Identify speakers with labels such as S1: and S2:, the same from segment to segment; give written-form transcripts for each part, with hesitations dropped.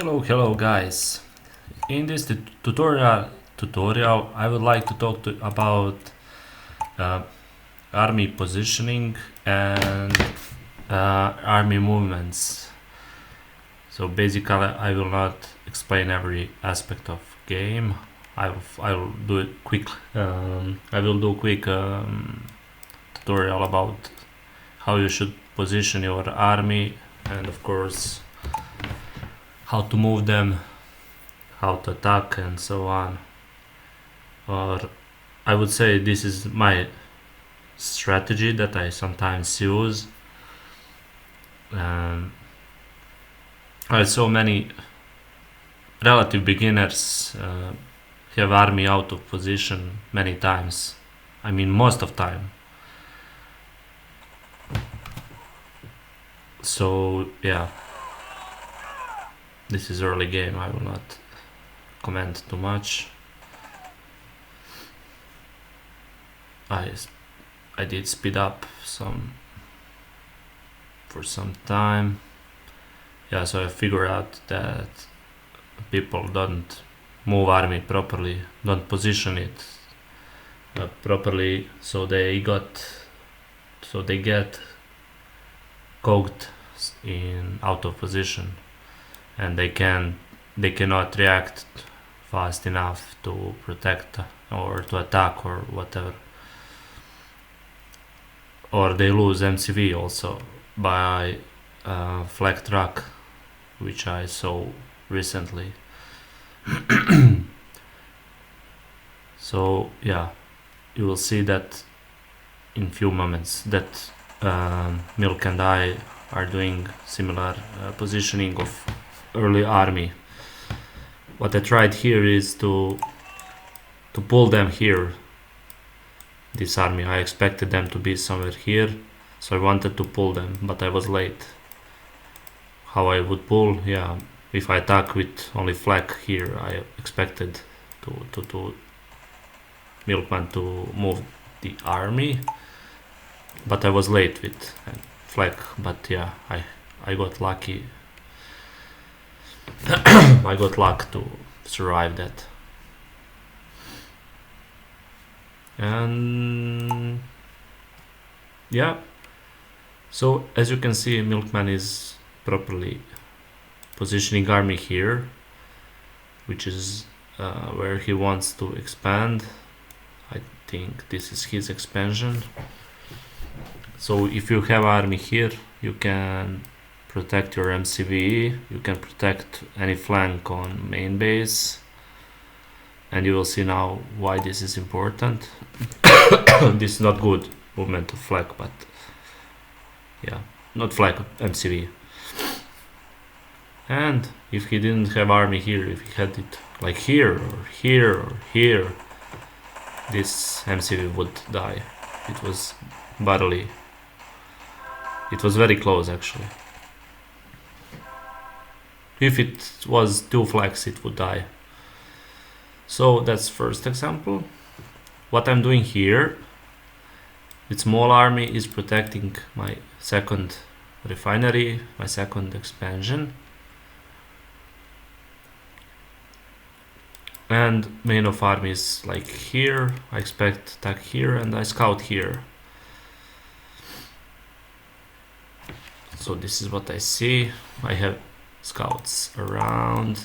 S1: Hello guys. In this tutorial I would like to talk about uh, army positioning and army movements. So basically I will not explain every aspect of game. I will do it quick. I will do a quick tutorial about how you should position your army, and of course how to move them, how to attack, and so on. Or I would say this is my strategy that I sometimes use. I saw many relative beginners have army out of position many times. I mean most of time. So yeah, this is early game, I will not comment too much. I did speed up for some time. Yeah, so I figured out that people don't move army properly, don't position it properly, so they get caught in out of position, and they cannot react fast enough to protect or to attack or whatever, or they lose MCV also by flag track, which I saw recently. So yeah, you will see that in few moments that Milk and I are doing similar positioning of early army. What I tried here is to pull them here. This army, I expected them to be somewhere here, so I wanted to pull them, but I was late. How I would pull? Yeah, if I attack with only flag here, I expected to Milkman to move the army, but I was late with flag. But yeah, I got lucky. I got luck to survive that. And yeah, so as you can see, Milkman is properly positioning army here, which is where he wants to expand. I think this is his expansion. So if you have army here, you can protect your MCVE, you can protect any flank on main base, and you will see now why this is important. This is not good movement of flag, but yeah, not flag, MCV. And if he didn't have army here, if he had it like here or here or here, this MCV would die. It was badly. It was very close actually. If it was two flags, it would die. So that's first example. What I'm doing here with small army is protecting my second refinery, my second expansion, and main of army is like here. I expect attack here, and I scout here. So this is what I see. I have scouts around.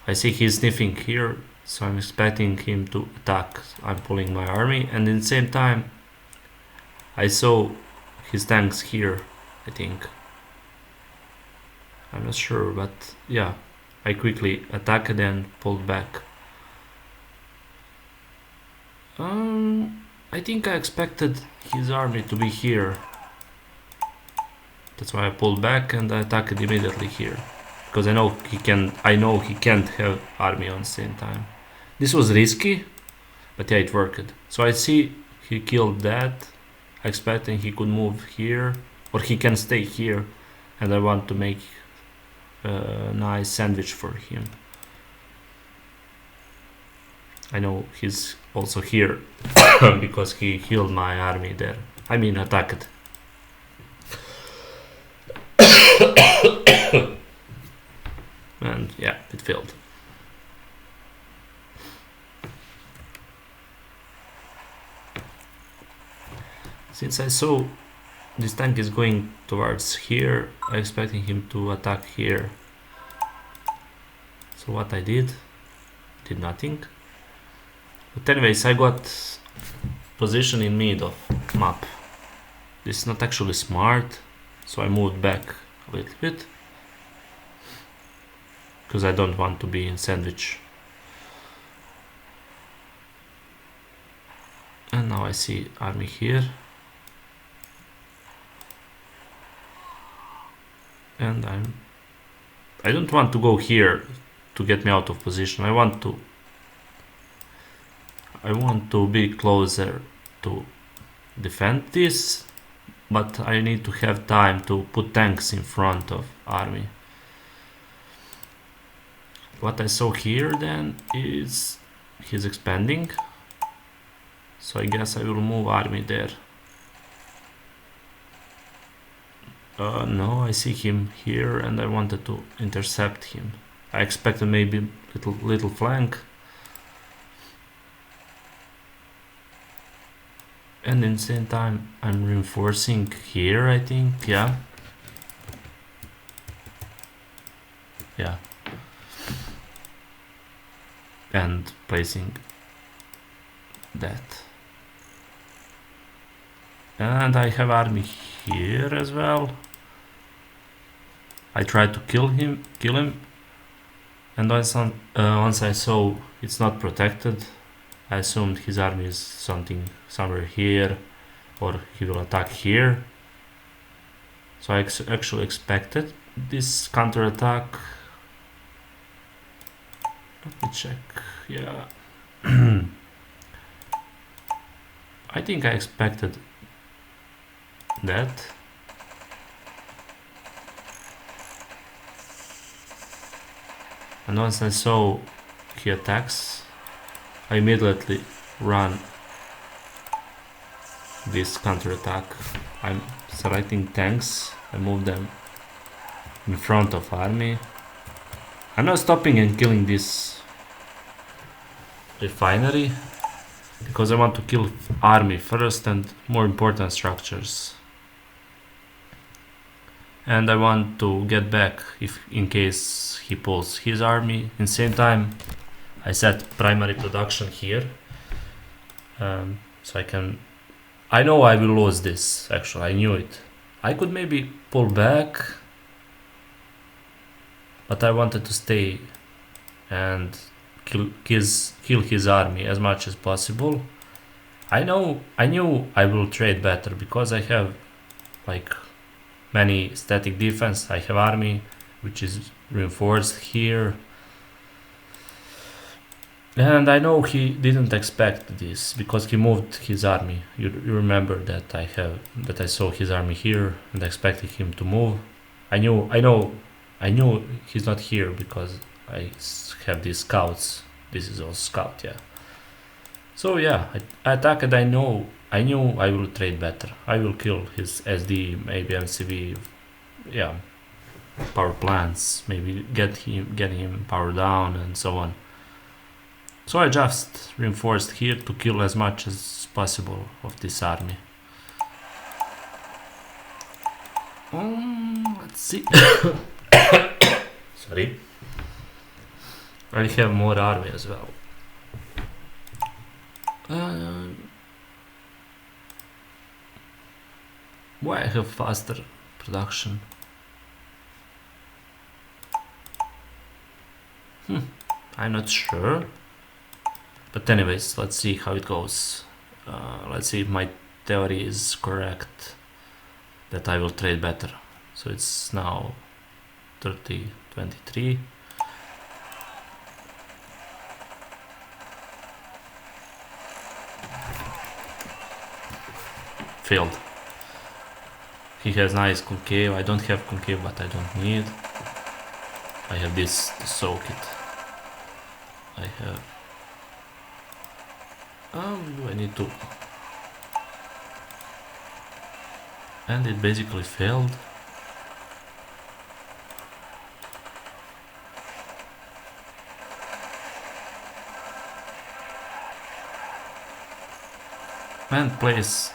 S1: I see he's sniffing here, so I'm expecting him to attack. I'm pulling my army, and in the same time I saw his tanks here, I think. I'm not sure, but yeah, I quickly attacked and pulled back. I think I expected his army to be here. That's why I pulled back and I attacked immediately here, because I know he can't have army on the same time. This was risky, but yeah, it worked. So I see he killed that, expecting he could move here, or he can stay here, and I want to make a nice sandwich for him. I know he's also here because he killed my army there. I mean attacked. Since I saw this tank is going towards here, I expecting him to attack here. So what I did nothing. But anyways, I got position in mid of map. This is not actually smart, so I moved back a little bit because I don't want to be in sandwich. And now I see army here. And I don't want to go here to get me out of position. I want to be closer to defend this, but I need to have time to put tanks in front of army. What I saw here then is he's expanding, so I guess I will move army there. No, I see him here and I wanted to intercept him. I expected maybe little flank. And in the same time I'm reinforcing here, I think, yeah. And placing that. And I have army here as well. I tried to kill him, and once I saw it's not protected, I assumed his army is somewhere here, or he will attack here. So I actually expected this counterattack. Let me check. Yeah, I think I expected that. And once I saw he attacks, I immediately run this counterattack. I'm selecting tanks, I move them in front of army. I'm not stopping and killing this refinery because I want to kill army first and more important structures. And I want to get back if in case he pulls his army. In the same time, I set primary production here, so I know I will lose this. Actually, I knew it. I could maybe pull back, but I wanted to stay and kill his army as much as possible. I knew I will trade better because I have like many static defense. I have army which is reinforced here, and I know he didn't expect this because he moved his army. You remember that I saw his army here and I expected him to move. I knew he's not here because I have these scouts. This is all scout, yeah. So yeah, I attacked. I knew I will trade better. I will kill his SD, maybe MCV, yeah, power plants, maybe get him power down and so on. So I just reinforced here to kill as much as possible of this army. Let's see. Sorry. I have more army as well. Why I have faster production? I'm not sure. But anyways, let's see how it goes. Let's see if my theory is correct, that I will trade better. So it's now 30-23. Failed. He has nice concave. I don't have concave, but I don't need. I have this to soak it. I have... I need to... And it basically failed. And place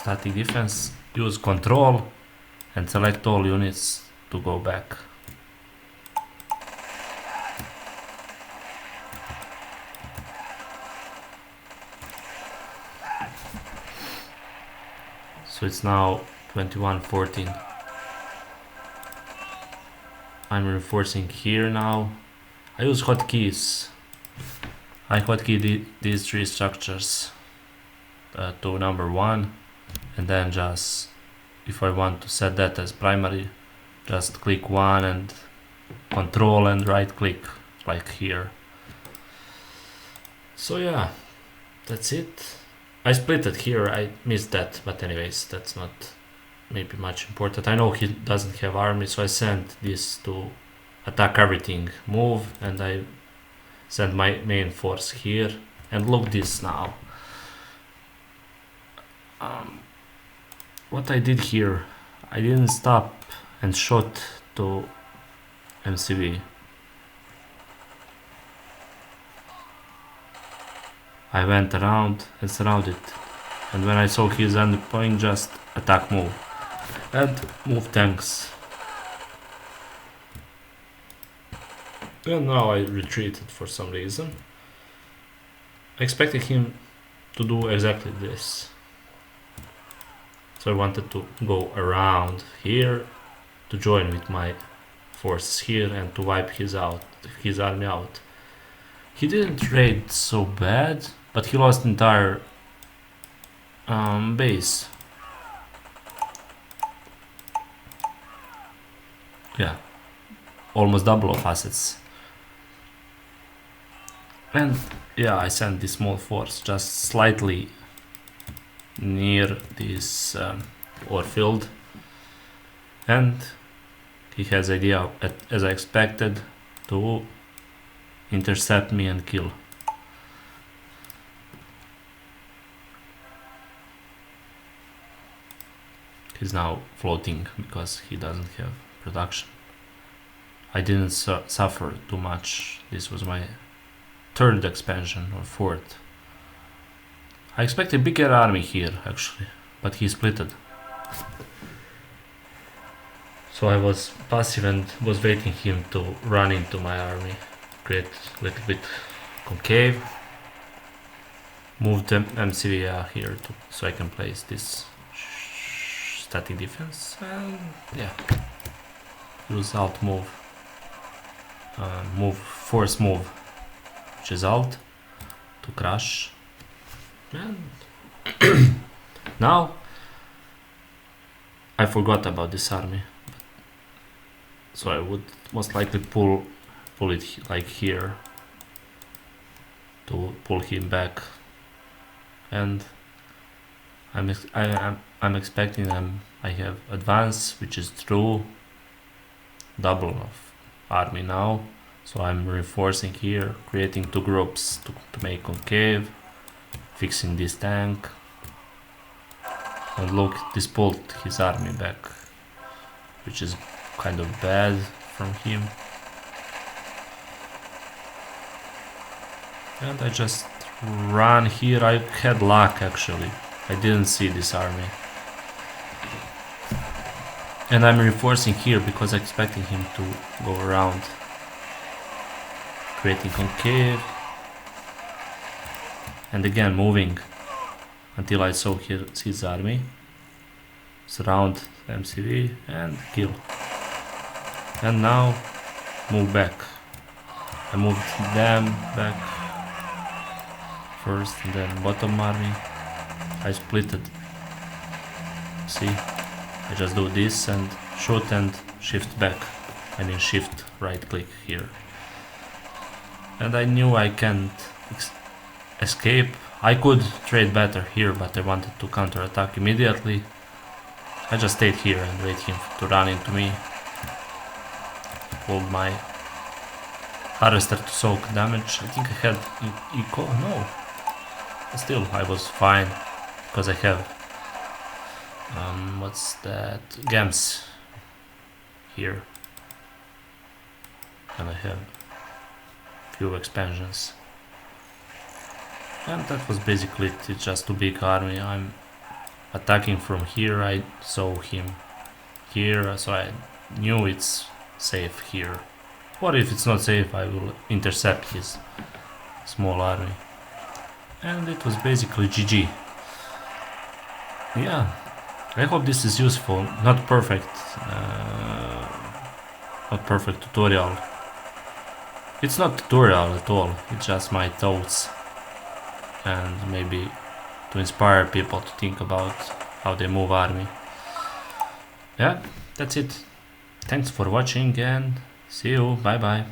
S1: static defense, use control and select all units to go back. So it's now 21:14. I'm reinforcing here now. I use hotkeys. I hotkey these three structures to number 1, and then just, if I want to set that as primary, just click 1 and control and right click, like here. So yeah, that's it. I split it here, I missed that, but anyways, that's not maybe much important. I know he doesn't have army, so I sent this to attack everything, move, and I send my main force here. And look this now. What I did here, I didn't stop and shot to MCV. I went around and surrounded, and when I saw his endpoint, just attack, move, and move tanks. And now I retreated for some reason. I expected him to do exactly this. So I wanted to go around here to join with my forces here and to wipe his army out. He didn't raid so bad, but he lost entire base. Yeah, almost double of assets. And yeah, I sent this small force just slightly near this ore field, and he has idea, as I expected, to intercept me and kill. He's now floating because he doesn't have production. I didn't suffer too much. This was my 3rd expansion or 4th. I expected a bigger army here actually, but he splitted. So I was passive and was waiting him to run into my army, create a little bit concave, move the MCV here so I can place this static defense, and yeah, use alt move, force move, which is alt, to crush. And now I forgot about this army, so I would most likely pull it like here to pull him back, and I'm expecting I have advance, which is true, double of army now, so I'm reinforcing here, creating 2 groups to make concave, fixing this tank, and look, this pulled his army back, which is kind of bad from him. And I just ran here. I had luck actually, I didn't see this army, and I'm reinforcing here because I'm expecting him to go around, creating concave, and again moving until I saw his army, surround MCV and kill. And now move back. I moved them back first, and then bottom army. I split it. See, I just do this and shoot and shift back. I mean shift right click here. And I knew I can't escape. I could trade better here, but I wanted to counter-attack immediately. I just stayed here and wait him to run into me. Pulled my harvester to soak damage. I think I had eco, no. But still, I was fine because I have what's that? Gems here, and I have few expansions. And that was basically it. It's just too big army. attacking from here. I saw him here, so I knew it's safe here. Or if it's not safe, I will intercept his small army. And it was basically GG. Yeah, I hope this is useful. Not perfect tutorial. It's not tutorial at all, it's just my thoughts, and maybe to inspire people to think about how they move army. Yeah, that's it. Thanks for watching and see you. Bye bye.